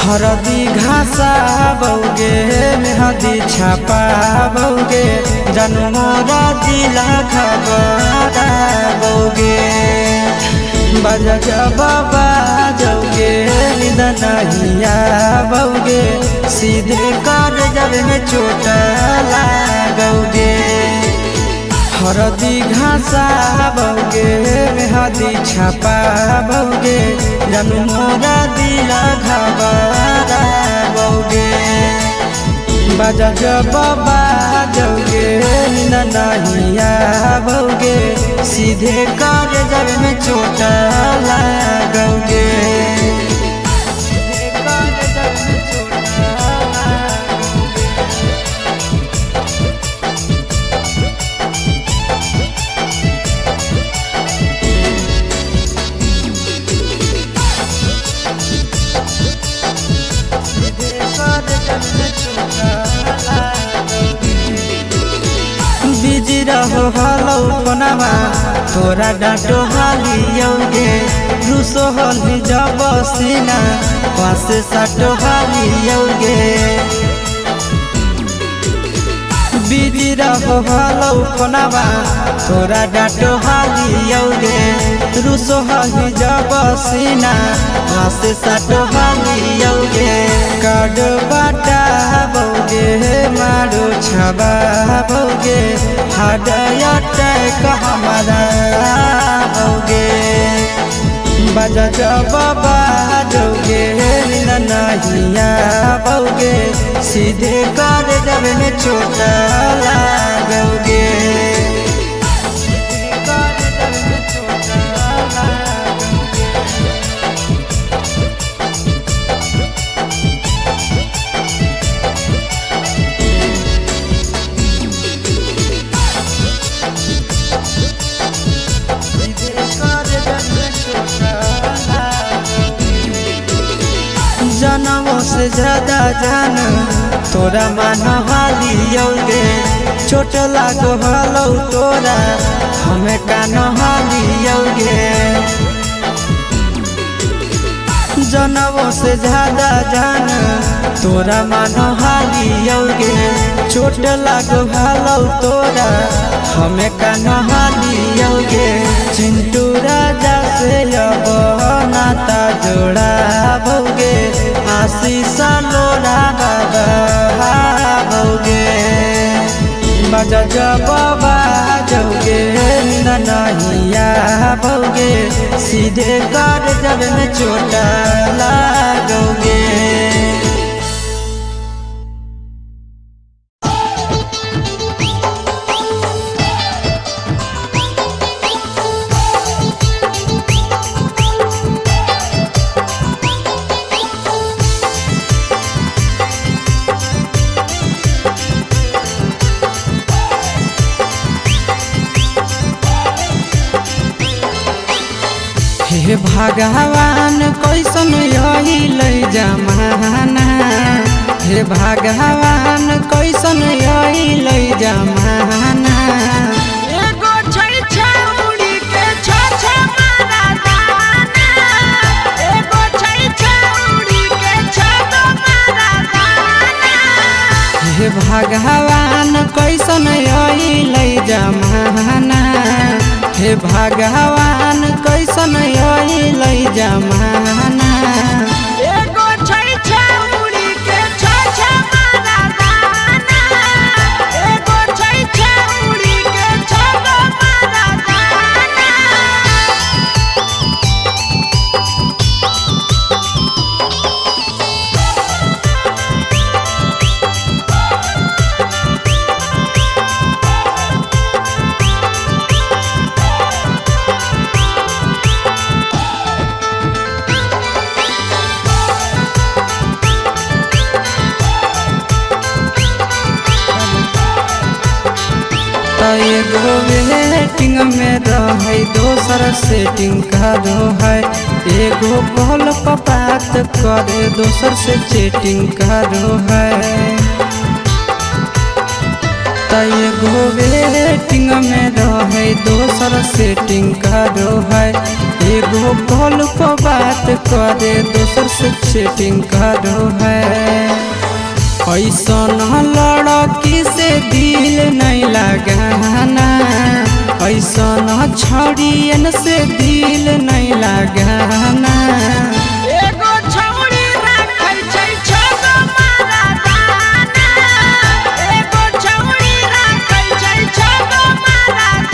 हरदी घासा बौगे मेहदी छापा बौगे जनमोरा दिला खबरा बौगे बजा जबा जौगे निदनहिया बौगे सीधे कर जब में चोट लागोगे। हरदी घासा बौगे मेहदी छापा बौगे जनमोरा दिला घबरा बौगे बजा जबा जौगे नहिया बौगे सीधे कर जब में चोट लागोगे। बिजी रहो हलो कोनावा तोरा डांटो हालियोगे रूसो हली जब सीना पास साटो हालियोगे। बिजी रहो हलो कोनावा तोरा डांटो हालियोगे रूसो हली जब सीना पास साटो हालियोगे। काड बाटा बौगे मारो छबा बौगे हाडया टैक हमारा बौगे बजा जबा जौगे नहिया बौगे सीधे कर जब में चोट लागोगे। जनमों से ज्यादा जान तोरा मान हालियोगे चोट लागो हलो तोरा हमें कान हालियोगे। जनमों से ज्यादा जान तोरा मान हालियोगे चोट लागो हलो तोरा हमें कान हालियोगे। चिंटू राजा से अब नाता जोड़ा बौगे आशीष लोड़ा बाबा बौगे बजा जबा जौगे नहिया बौगे सीधे कर जब में चोट लागोगे। हे भगवान कैसन यही जमाना हे भगवान कैसन यही जमाना। एगो छै छौड़ी के छ मारा दाना एगो छै छौड़ी के छ मारा दाना। हे भगवान कैसन यही जमाना हे भगवान कैसन यही जमाना। एगो छै छौड़ी के छ मारा दाना एगो छै छौड़ी के छ मारा दाना। एगो वेटिंग में रहे दोसर सेटिंग करो है एगो कॉल पर बात करे दोसर से चैटिंग करो है। एगो वेटिंग में रहे दोसर सेटिंग करो है एगो कॉल पर बात करे दोसर से चैटिंग करो है। ऐसन लड़की से दिल नहीं लगाना, ऐसन छड़ियन से दिल नहीं लगाना। एगो छौड़ी राखै छै छगो मरदाना, एगो छौड़ी राखै छै छगो मरदाना।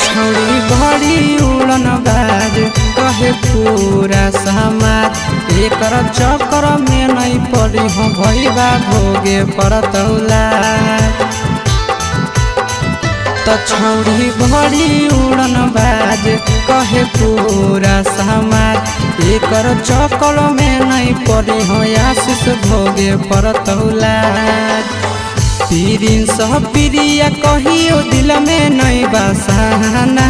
छौड़ी बड़ी उड़न बाज कहे पूरा समाज, एकर चक्कर में नहीं पड़ी हो भैया भोगे पड़तौला। छौड़ी बड़ी उड़न बाज कहे पूरा समाज, एकर चक्कर में नहीं पड़ी हो आशीष भोगे पड़तौला। पीरिन सह प्रिया कहियो दिल में नहीं बसाना,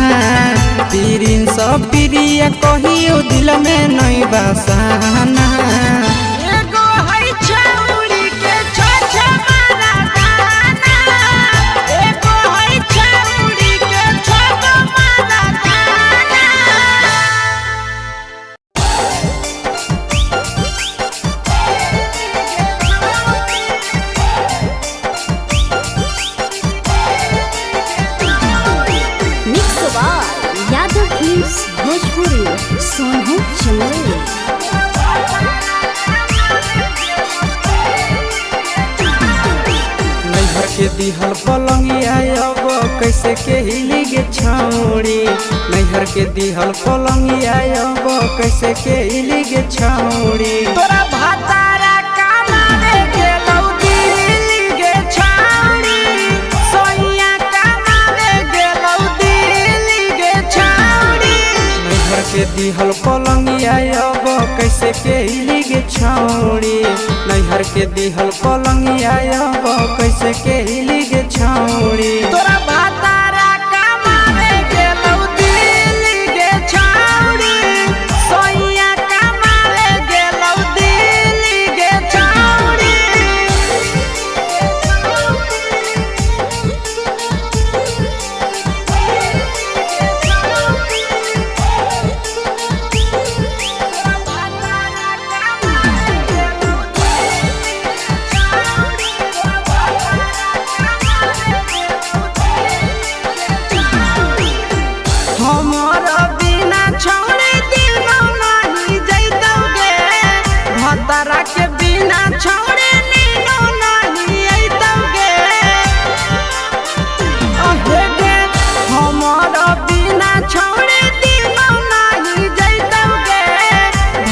पीरिन सह प्रिया कहियो दिल में नहीं बसाना। एगो है छौड़ी के छ मरदाना, एगो है छौड़ी के छगो मरदाना। यादव फिल्म्स भोजपुरी सोनू चंदेल। नैहर के दिहल पलंगिया अब कैसे के हिली गे छौड़ी, नैहर के दिहल पलंगिया अब कैसे के हिली गे छौड़ी। तोरा भातारा कमावे गेलौ दिल्ली गे छौड़ी, सोइया कमावे गेलौ दिल्ली गे छौड़ी। नैहर के दिहल पलंगिया अब कैसे के हिली गे छौड़ी, नैहर के दिहल पलंगिया अब कैसे के हिली गे छौड़ी। तोरा भातारा कमावे गेलौ दिल्ली गे छौड़ी, सोइया कमावे गेलौ दिल्ली गे छौड़ी। हमर बिना छौड़ी दिनो नहीं जैतौगे, भतरा के बिना छौड़ी नीनो नहीं अइतौगे। अहे गे हमर बिना छौड़ी दिनो नहीं जैतौगे,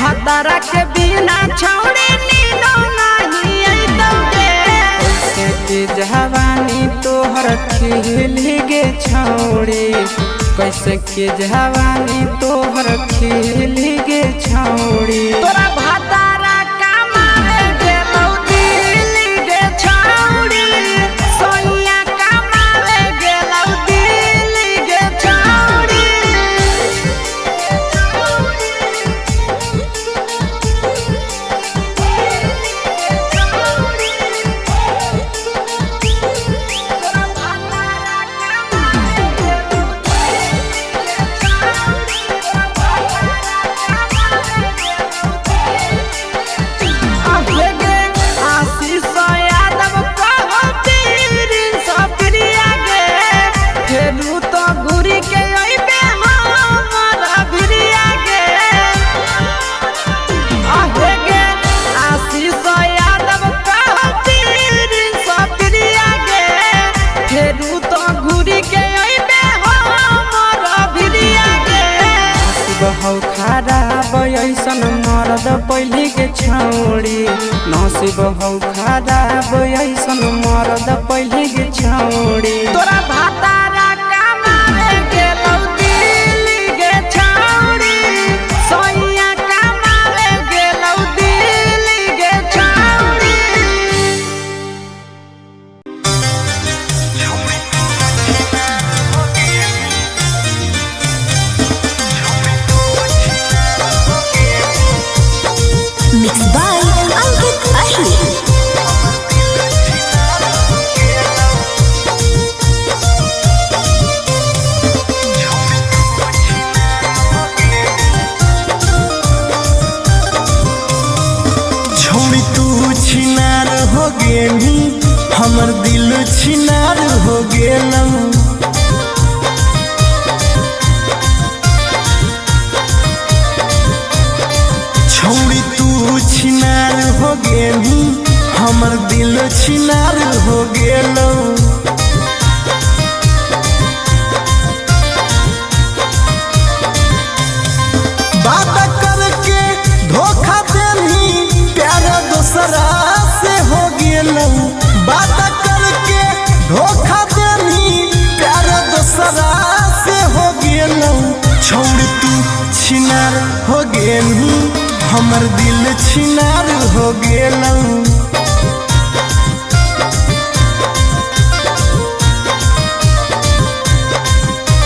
भतरा के बिना छौड़ी नीनो नहीं अइतौगे। कैसे के जवानी तोहर खिली गे छौड़ी, कैसे के जवानी तोहर खिली गे छौड़ी। तोरा भातारा कमावे गेलौ दिल्ली गे छौड़ी, सोइया कमावे गेलौ दिल्ली गे छौड़ी। बहौ खराब ऐसन मरद पहली के छौड़ी, नसीब हौ खराब ऐसन मरद पहली के छौड़ी। तोरा भातारा कमावे गेलौ दिल्ली गे छौड़ी, सोइया कमावे गे गेलू हमर दिल छिनार हो गेलू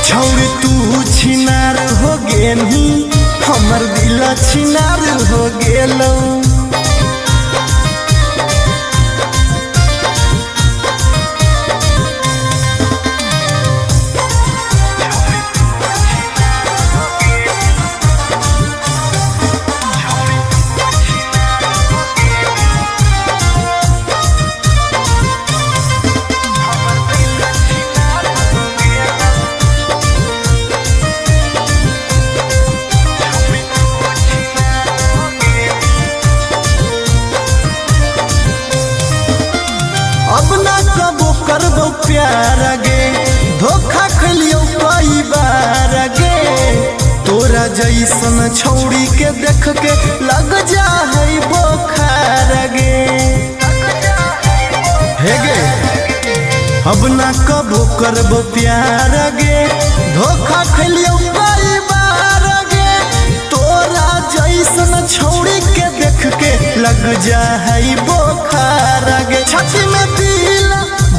छौरी तू छिनार हो गेलू हमर दिल छिनार हो गेलू अब ना कबो करबो प्यार गे धोखा खलियो कई बार गे तोरा जैसन छौड़ी के देख के लग जा है बोखार गे हे गे अब ना कबो करबो प्यार गे धोखा खलियो कई बार गे तोरा जैसन छौड़ी के देख के लग जा है बोखार गे छाती में दिल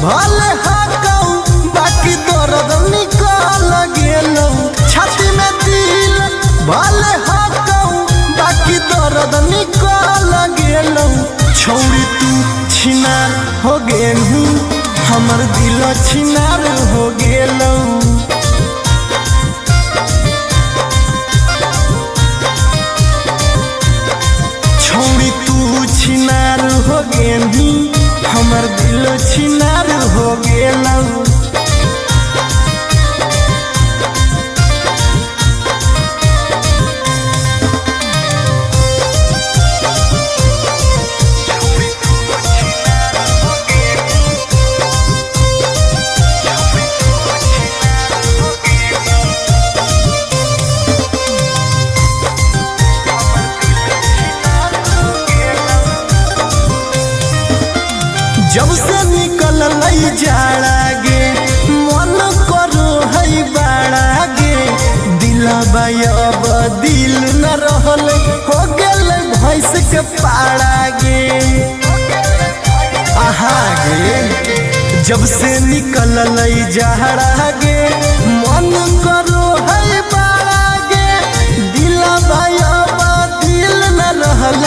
भले हाकऊ बाकी दर्द निकल गेलौ छाती में दिल भले हाकऊ बाकी दर्द निकल गेलौ छौड़ी तू छिनार हो गेलू हमर दिल छिनार हो गेलौ छौड़ी तू छिनार हो गेलू हमर दिल छिनार हो गेलौ जब से निकल लई जाड़ा गे मन करो है बाड़ा गे दिलबा अब दिल न रहल हो गेल भैंस के पाड़ा गे आहा गे जब से निकल लई जाड़ा गे मन करो है बाड़ा गे दिलबा अब दिल न रहल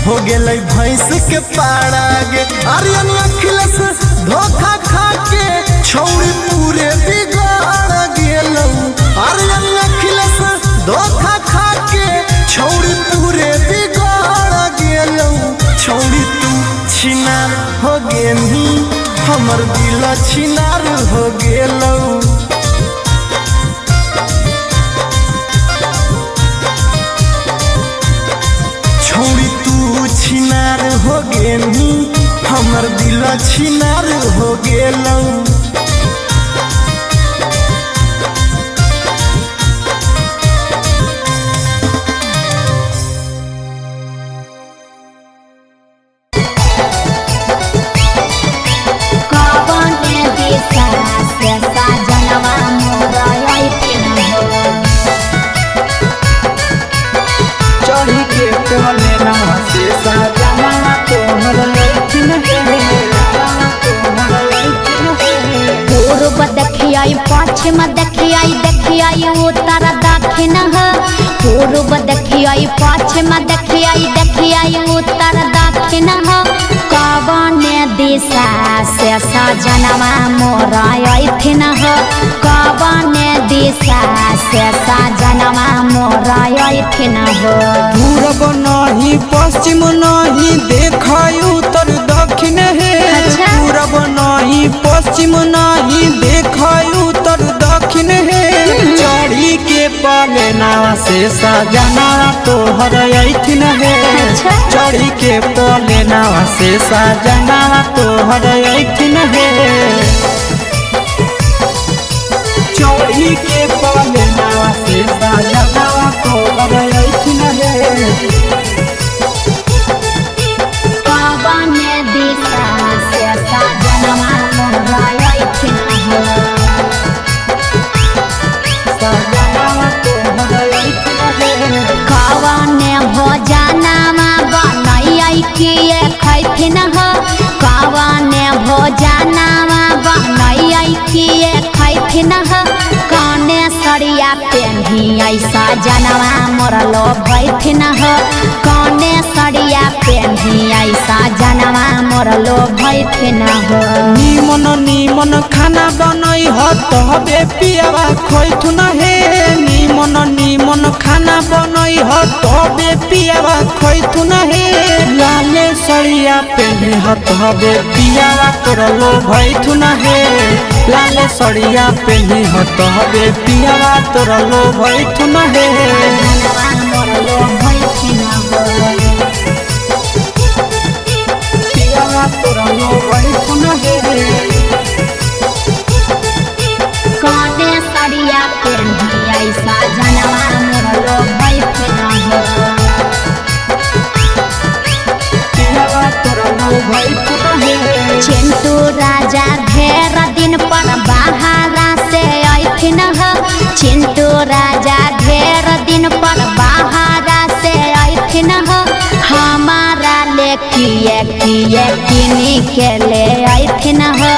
हो गेलै भैंस के पाड़ा गे आर्यन अखिलेश धोखा खा के छौड़ी पूरे बिगाड़ गेलौ आर्यन अखिलेश धोखा खा के छौड़ी पूरे बिगाड़ गेलौ छौड़ी तू छिनार हो गेलू हमर दिल छिनार हो गेलौ छौड़ी तू छिनार हो गेलू हमर दिल छिनार हो गेलौ चढ़ी के कोले नवा से साजना तोहर लैठिन पूर्व देखियाई पश्चिम देखियाई उत्तर दक्षिण पूर्व देखियाई पश्चिम देखियाई उत्तर दक्षिण कवन दिशा से सजनवा मोरा अइथिन कवन दिशा से सजनवा मोरा अइथिन पूरब नहीं पश्चिम नहीं देखाई उत्तर दक्षिण है अच्छा। पूरब नहीं पश्चिम नहीं देखाई उत्तर दक्षिण है चढ़ी के पलेना से सजना तोहर अइथिन है अच्छा। चढ़ी के पलेना से सजना तोहर अइथिन है चढ़ी के पलेना से सजना तोहर अइथिन है कवन दिशा से सजनवा मोरा अइथिन कवन ऐसा जनवा मोरलो भैथिन हो कौने सड़िया पेन्ही ऐसा जनवा मोरलो भैथिन हो निमन निमन खाना बनई हो तबे पियावा खोइथुन हे निमन निमन खाना बनई हो तबे पियावा खोइथुन हे लाले सड़िया पेन्ही हो तबे पियावा तोरलो भैथुन हे लाले सड़िया पेन्ही हो तबे पियावा तोरलो भैथुन हे जनवा मोरलो भैथिन हो पियावा तोरलो भैथुन हे कौने सड़िया पेन्ही ऐसा जनवा मोरलो भैथिन हो पियावा तोरलो भैथुन हे चिंटू राजा ढेर दिन पर बाहरा से अइथिन हो चिंटू राजा ढेर दिन पर बाहरा से अइथिन हो हमारा ले किए किए किनी के ले अइथिन हो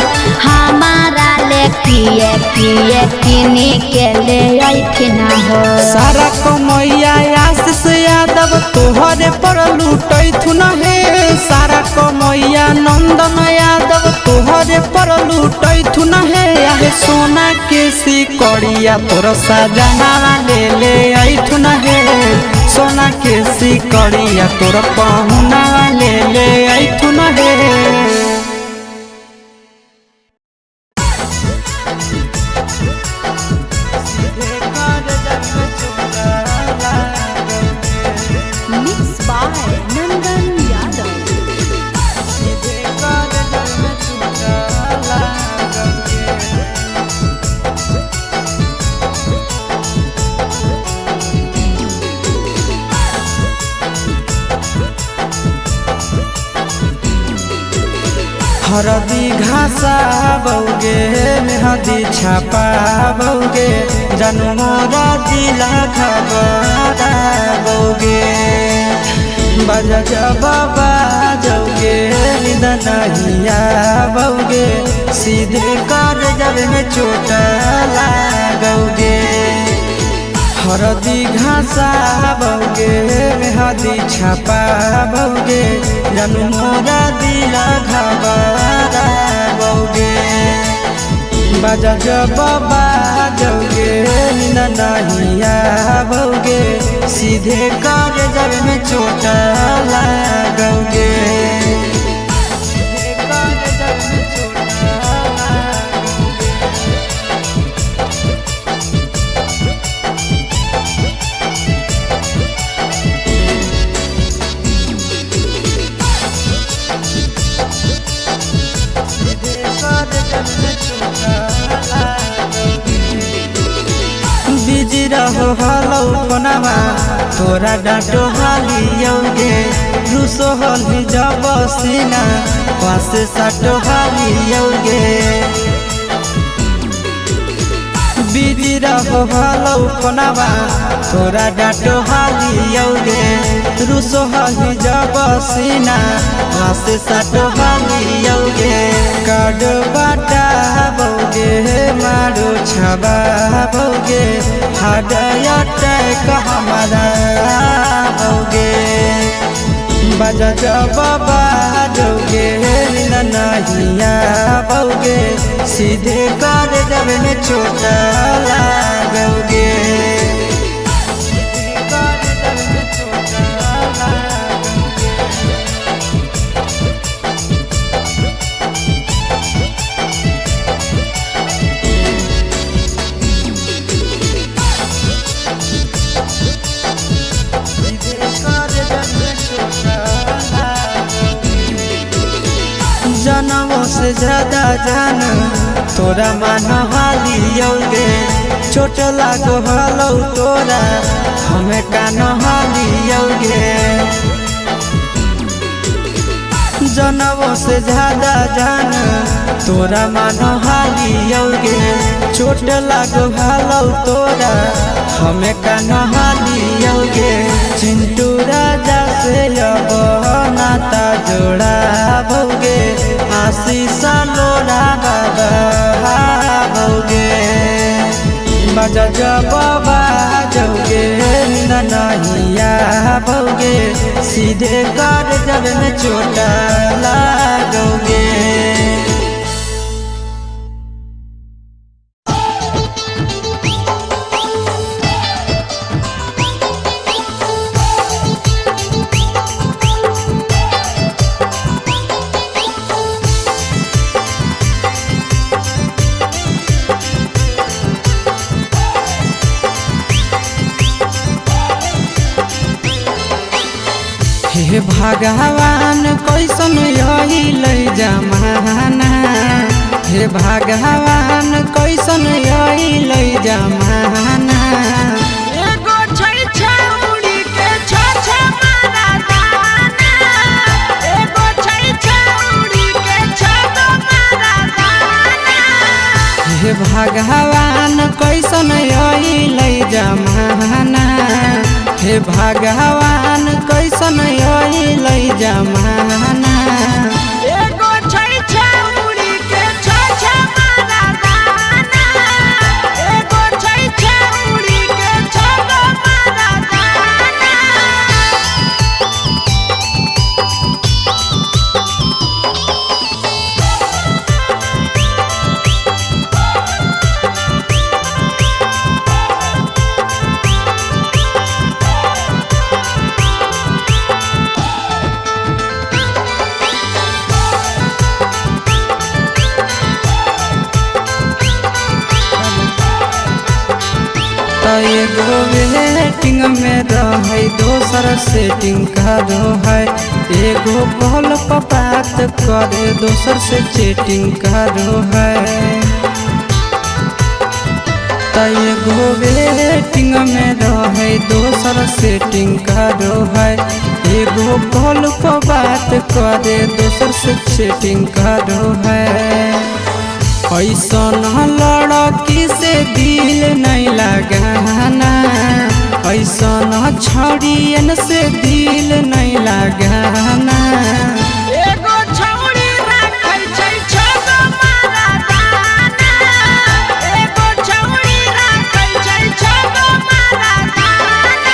हमारा ले किए किए किनी के ले अइथिन हो सारा कमैया आशीष यादव तोहरे पर लूटैथुन हे सारा कमैया नंदन यादव तोहरे पर लूटैथुन हे आहे सोना के सिकड़िया तोर सजना ले अइथुन हे सोना के सिकड़िया तोर पहुना ले अइथुन हे Mixed by Nandan Yadav. हरदी घासा बौगे मेहदी छापा बौगे जानू मोरा दिला खबरा बौगे बजा जबाबा जौगे निदनहिया बौगे सीधे कर जब में चोट लागोगे हरदी घासा बौगे मेहदी छापा बौगे जानू मोरा दिला घबरा बौगे बजा जबाबा जौगे नहिया बौगे सीधे कर जब में चोट लागोगे बिजी रहो हलो कोनामा तोरा डाटो हालियोगे रूसो हली जब सीना पास साटो हालियोगे बिजी रहो हलो कोनामा तोरा डाटो हालियोगे रूसो हली जब सीना पास साटो हालियोगे काडो बाटा बौगे मारो छबा बौगे हाडया टैक हमारा बौगे बजा जबाबा जौगे नहिया बौगे सीधे कर जब में चोट लागोगे जनमों से ज्यादा जान तोरा मान हालियोगे चोट लागो हलो तोरा हमें कान हालियोगे जनमों से ज्यादा जान तोरा मान हालियोगे चोट लागो हलो तोरा हमें कान हालियोगे चिंटू राजा से अब नाता जोड़ा भोगे आशीष लोड़ा बाबा भोगे बजा जबाबा जौगे नहीं आओगे, सीधे कर जब में चोट लागोगे। हे भगवान कैसन अइल जमाना, हे भगवान कैसन अइल जमाना। एगो छै छौरी के छ मारा दाना, एगो छै छौरी के छ मारा दाना। हे भगवान कैसन अइल जमाना, हे भगवान कैसन अइल जमाना। एगो छै छौरी के छ मारा दाना, एगो छै छौरी के छ मारा दाना। एगो वेटिंग में रहे, दोसर सेटिंग करो है। एगो कॉल पर बात करे, दोसर से चैटिंग करो है। एगो वेटिंग में रहे, दोसर सेटिंग करो है। एगो कॉल पर बात करे, दोसर से चैटिंग करो है। ऐसन लड़की से दिल नहीं लगाना, ऐसन छड़ियन से दिल नहीं लगाना। एगो छौरी राखै छै छ मारा दाना, एगो छौरी राखै छै छ मारा दाना।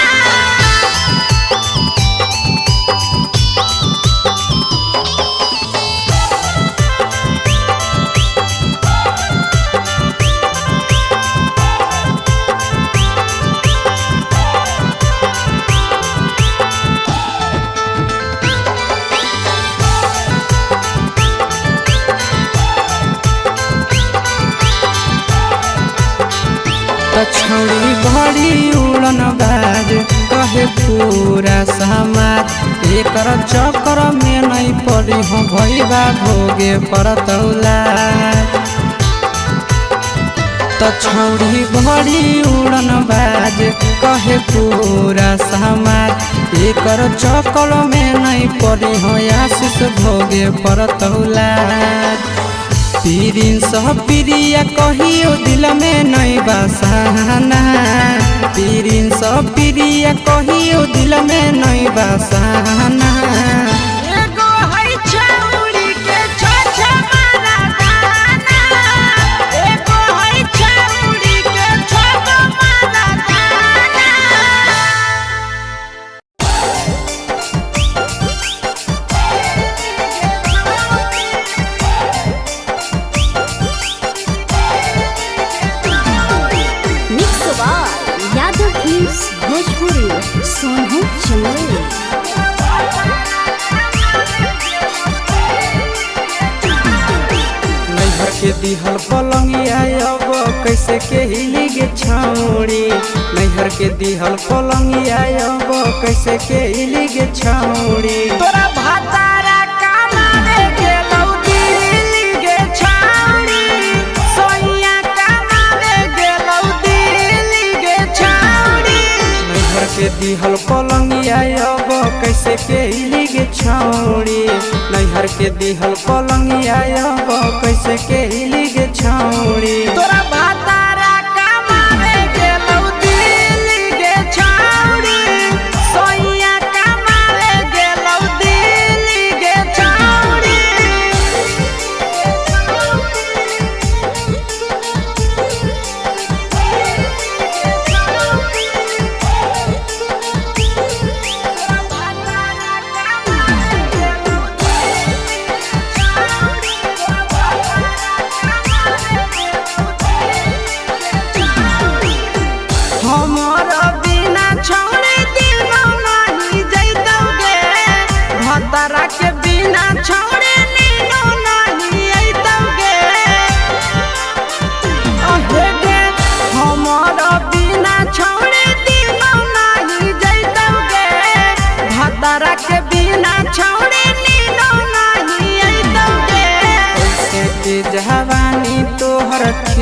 छौरी बड़ी उड़न बाज कहे पूरा समाज। एकर चक्कर में नहीं पड़ी हो भैया भोगे परतौला। छौरी बड़ी उड़न बाज कहे पूरा समाज। एकर चक्कर में नहीं पड़ी हो आशीष भोगे परतौला। पीरिन सह प्रिया कहियो दिल में नहीं बसाना, पीरिन सह प्रिया कहियो दिल में नहीं बसाना। एगो है छौरी के छ मारा दाना, एगो है छौरी के छ मारा दाना। यादव फिल्म्स भोजपुरी सोनू चंदेल। नैहर के दिहल पलंगिया अब कैसे के हिली गे छौरी, नैहर के दिहल पलंगिया अब कैसे के हिली गे छौरी। तोरा भातारा कमावे गेलौ दिल्ली गे छौरी, सोइया कमावे गेलौ दिल्ली गे छौरी। नैहर के दिहल पलंगिया अब कैसे के हिली गे छौरी, नैहर के दिहल पलंगिया अब कैसे के हिली गे छौरी। तोरा भातारा कमावे गेलौ दिल्ली गे छौरी, सोइया कमावे गेलौ दिल्ली गे छौरी।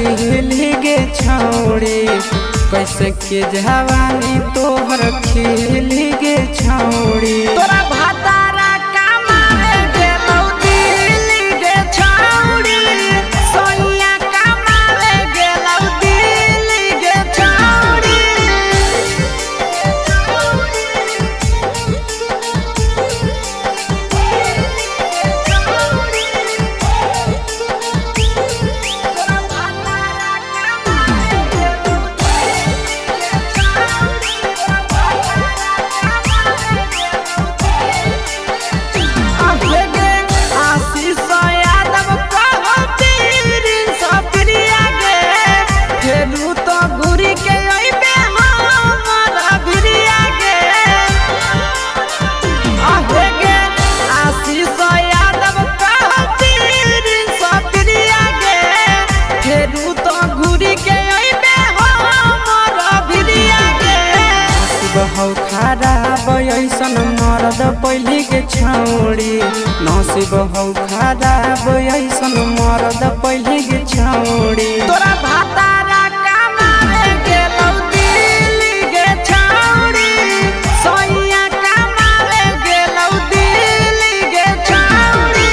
खिली गे छौड़ी कैसे के जवानी तोहर खिली गे छौड़ी तोरा भातारा कमावे गेलौ दिल्ली गे छौड़ी सोनिया कमावे गेलौ दिल्ली गे छौड़ी बहु खराब ऐसन मरद पहली के छौड़ी नसीब हौ खराब ऐसन मरद पहली के छौड़ी तोरा भातारा कमावे गेलौ दिल्ली गे छौड़ी सोनिया कमावे गेलौ दिल्ली गे छौड़ी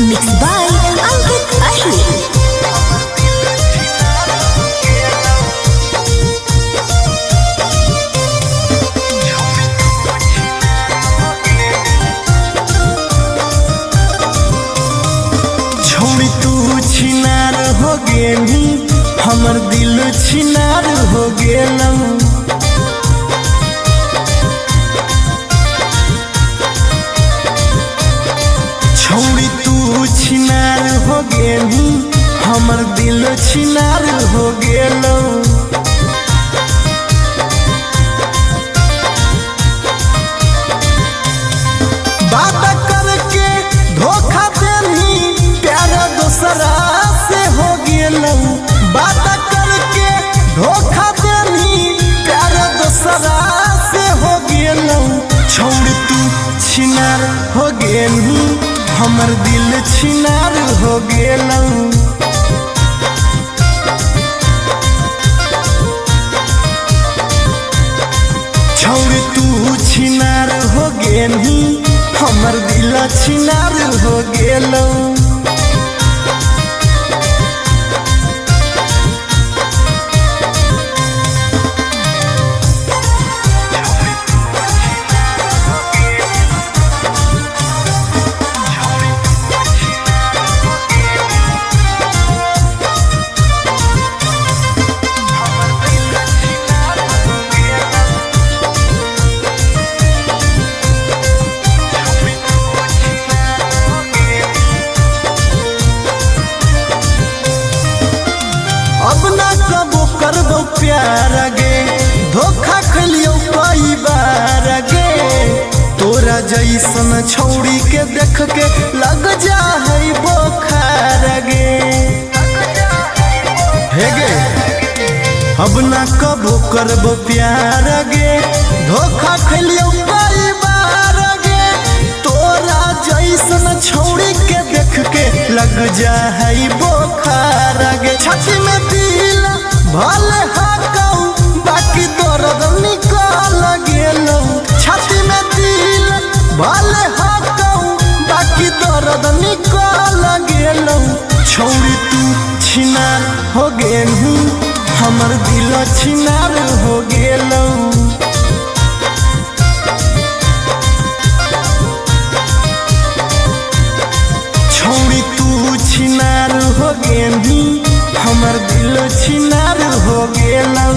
Mixed by Ankit Ahir. छोड़ी तू छिनार हो गेली हमर दिल छिनार हो गेलौ छोड़ी तू छिनार हो गेली हमर दिल छिनार हो गेलौ बात करके धोखा देनी प्यार दूसरा से हो गेलौ बात करके धोखा देनी प्यार दूसरा से हो गेलौ छोड़ तू छिनार हो गेली हमर दिल छिनार हो गेलौ छोड़ तू छिनार हो गेली हमर दिल छिनार हो गेलौ अब ना कबो करबो प्यार गे धोखा खलियो कई बार गे तोरा जैसन छौड़ी के देख के लग जा है बोखार गे हे गे अब ना कबो करबो प्यार गे धोखा खलियो कई बार गे तोरा जैसन छौड़ी के देख के लग जा है बोखार गे छाती में दिल भले हाकौ बाकी दर्द निकाल गेलौ छाती में दिल भले हाकौ बाकी दर्द निकाल गेलौ छौड़ी तू छिनार हो गेलू हमर दिल छिनार हो गेलौ छौड़ी तू छिनार हो गेली हमर दिल छिनार हो गेलौ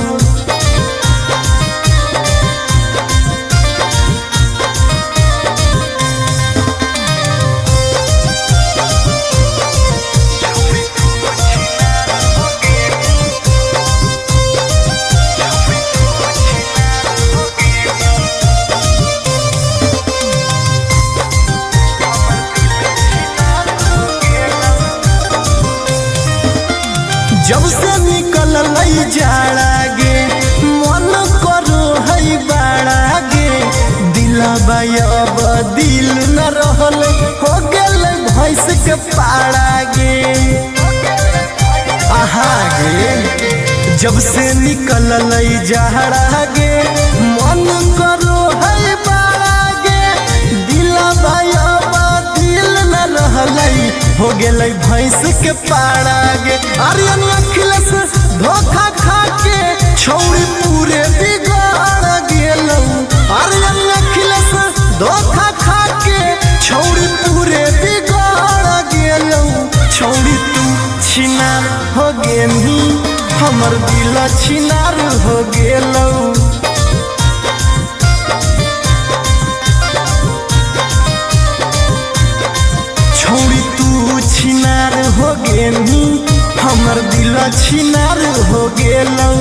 के पाड़ा गे आहा गे जब से निकल जहरा गे मन करो है बाड़ा गे दिला भाई दिल न रहलै हो गेलै भैंस के पाड़ा गे आर्यन अखिलेश धोखा खा के छौड़ी पूरे बिगाड़ गेलौ आर्यन अखिलेश धोखा खा के छौड़ी पूरे बिगाड़ गेलौ छौड़ी तू छिनार हो गेनी हमर दिल छिनार हो गेलौ छौड़ी तू छिनार हो गेनी हमर दिल छिनार हो गेलौ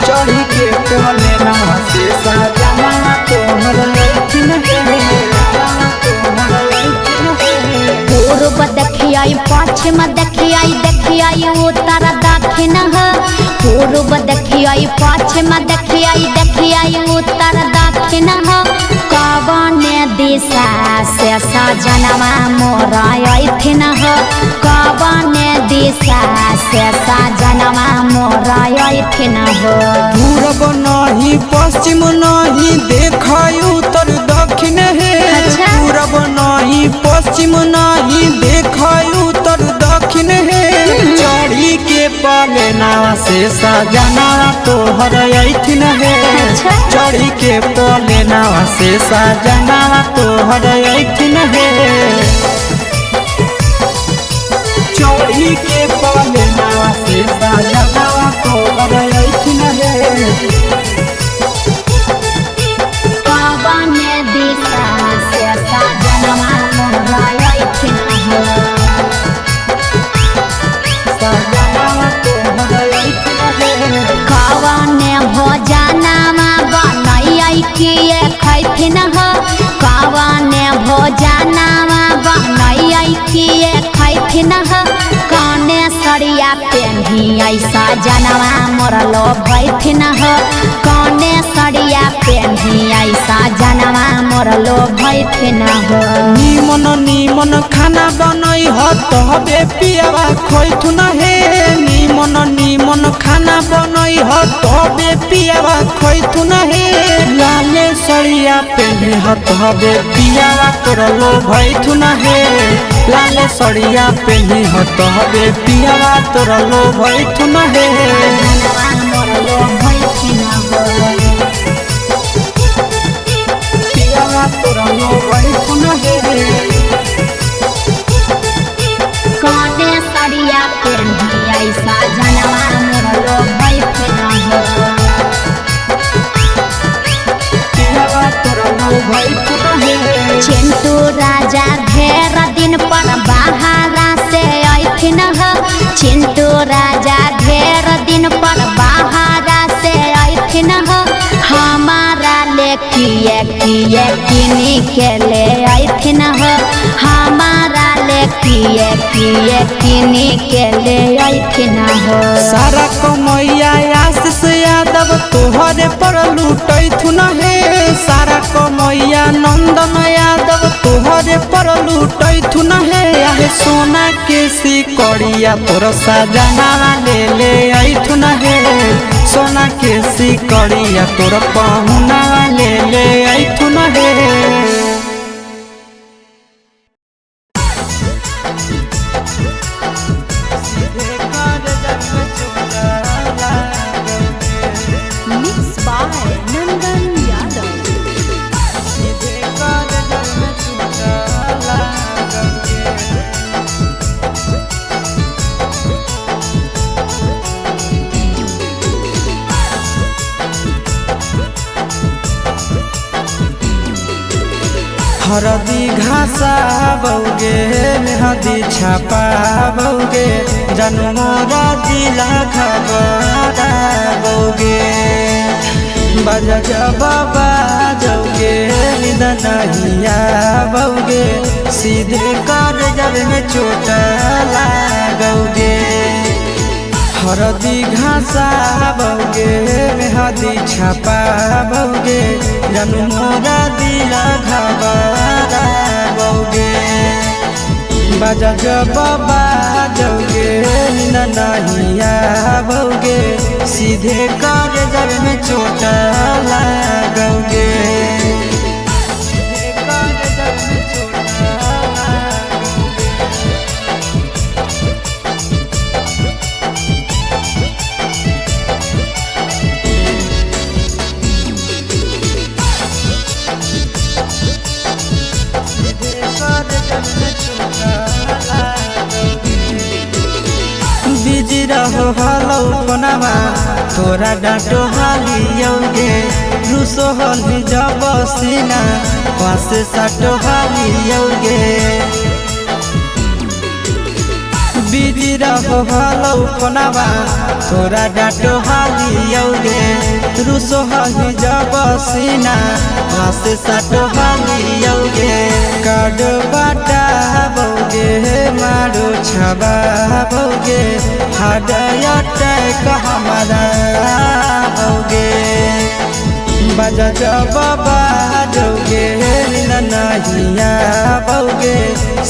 चढ़ी के बोले नवा से सजना तोहर लैथिन पूर्व देखियाई पश्चिम देखियाई देखियाई उत्तर दक्षिण पूर्व देखियाई पश्चिम देखियाई देखियाई उत्तर दक्षिण कवने दिशा से सजनवा मोर अइथिन कवने दिशा से सजनवा मोर अइथिन पूरब नहीं पश्चिम नहीं देखाई उत्तर दक्षिण है पूरब नहीं पश्चिम नहीं देखाई उत्तर दक्षिण है चढ़ी के पाले नावा से सजना तोहर अइथिन है चढ़ी के पाले नावा से सजना तोहर अइथिन है चढ़ी के पाले नावा से सजना तोहर अइथिन है कवने दिशा से सजनवा मोर अइथिन कवने भोजनमा बनैयै किए खैथिन कवने भोजनमा बनैयै किए खैथिन कने सरिया पेन्हियै सजनवा मोर लोभैथिन कने सरिया पेन्हियै सजनवा मोर लोभैथिन निमन निमन खाना बनई ह तबे पियावा खैथुन हे निमन निमन खाना बनई ह तबे पियावा खैथुन हे लाले सरिया पेन्हे ह तबे पियावा तोर लोभैथुन हे लाले सरिया पेन्हे ह तबे पियावा तोर लोभैथुन हे मोर लोभैथिन पियावा तोर लोभैथुन हे कने सरिया पेन्हियै सजनवा मोर लोभैथिन पियावा तोर लोभैथुन हे चिंटू राजा ढेर दिन पर बाहरा से अइथिन चिंटू राजा ढेर दिन पर बाहरा से अइथिन हमारा ले किए किए किनी के ले अइथिन हमारा ले किए किए किनी के ले अइथिन सारा कमैया आशीष यादव तोहरे पर लूटैथुन हे सारा कमैया नंदन यादव तोहरे पर लूटैथुन हे आहे सोना के सिकड़िया तोर सजना ले अइथुन हे सोना के सिकड़िया तोर पहुना ले अइथुन हे Mixed by Nandan Yadav. हरदी घासा बौगे मेहदी छापा बौगे जन्मोरा जिला खबरा बौगे बजा जब बाजोगे नींद नहीं आवोगे सीधे कर जब में चोट लागोगे हरदी घासाबोगे मेहदी छपाबोगे जन मोरा दिल घबराबोगे बजा जब बाजोगे नींद नहीं आवोगे सीधे कर जब में चोट लागोगे बिजी रहो हलो कोनामा तोरा डांटो हालियोगे रूसो हली जब सीना पास साटो हालियोगे बिजी रहो हलो कोनामा तोरा डांटो हालियोगे रूसो हली जब सीना पास साटो हालियोगे काड बाटा बोगे मारो छबाबोगे हृदय हमारा होगे बजा जब बाजोगे नींद नहीं आवोगे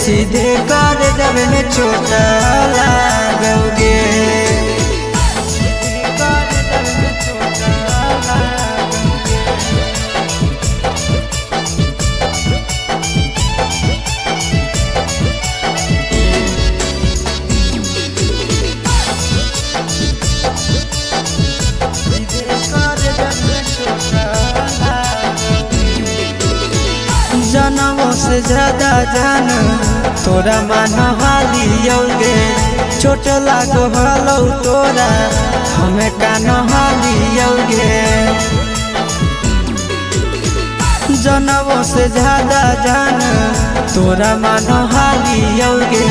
सीधे कर जब में चोट लागोगे जनमों से ज्यादा जान तोरा मान हालियोगे चोट लागो हलो तोरा हमें कान हालियोगे जनमों से ज्यादा जान तोरा मान हालियोगे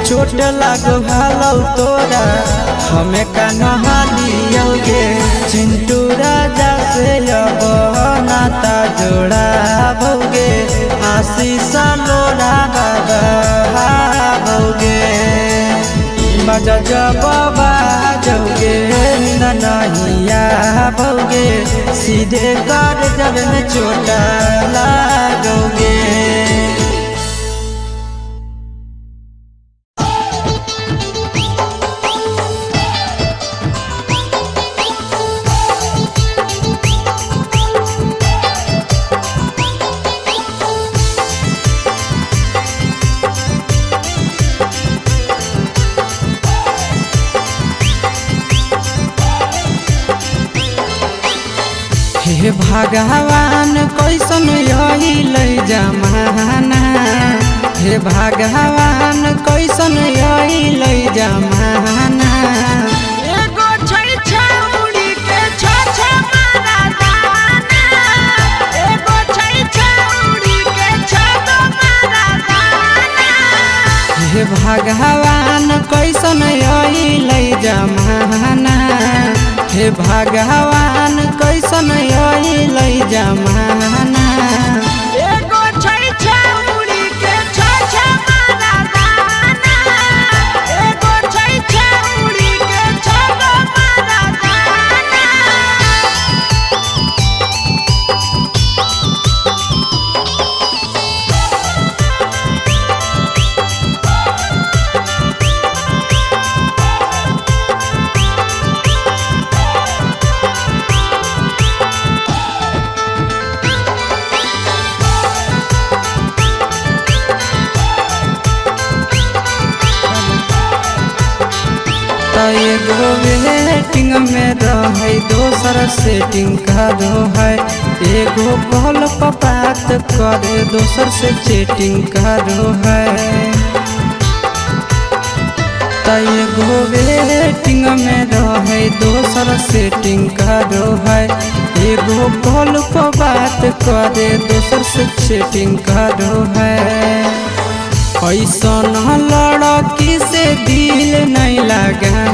चोट लागो हलो तोरा हमें कान हालियोगे चिंटू राजा से अब नाता जोड़ा भोगे आशीष लोड़ा बाबोगे बजा जब बाजोगे नींद नहीं आवोगे सीधे कर जब में चोट लागोगे हे भगवान कैसन आइल जमाना हे भगवान कैसन आइल जमाना एगो छै छौड़ी के छ मारा दाना एगो छै छौड़ी के छ मारा दाना हे भगवान कैसन आइल जमाना हे भगवान कैसन आइल जमाना एगो छै छौड़ी के छ मारा दाना एगो छै छौड़ी के छ मारा दाना एगो वेटिंग में रहे दोसर सेटिंग करो है एगो कॉल पर बात करे दोसर से चैटिंग करो है एगो वेटिंग में रहे दोसर सेटिंग करो है एगो कॉल पर बात करे दोसर से चैटिंग करो है ऐसा लड़की से दिल नहीं लगा।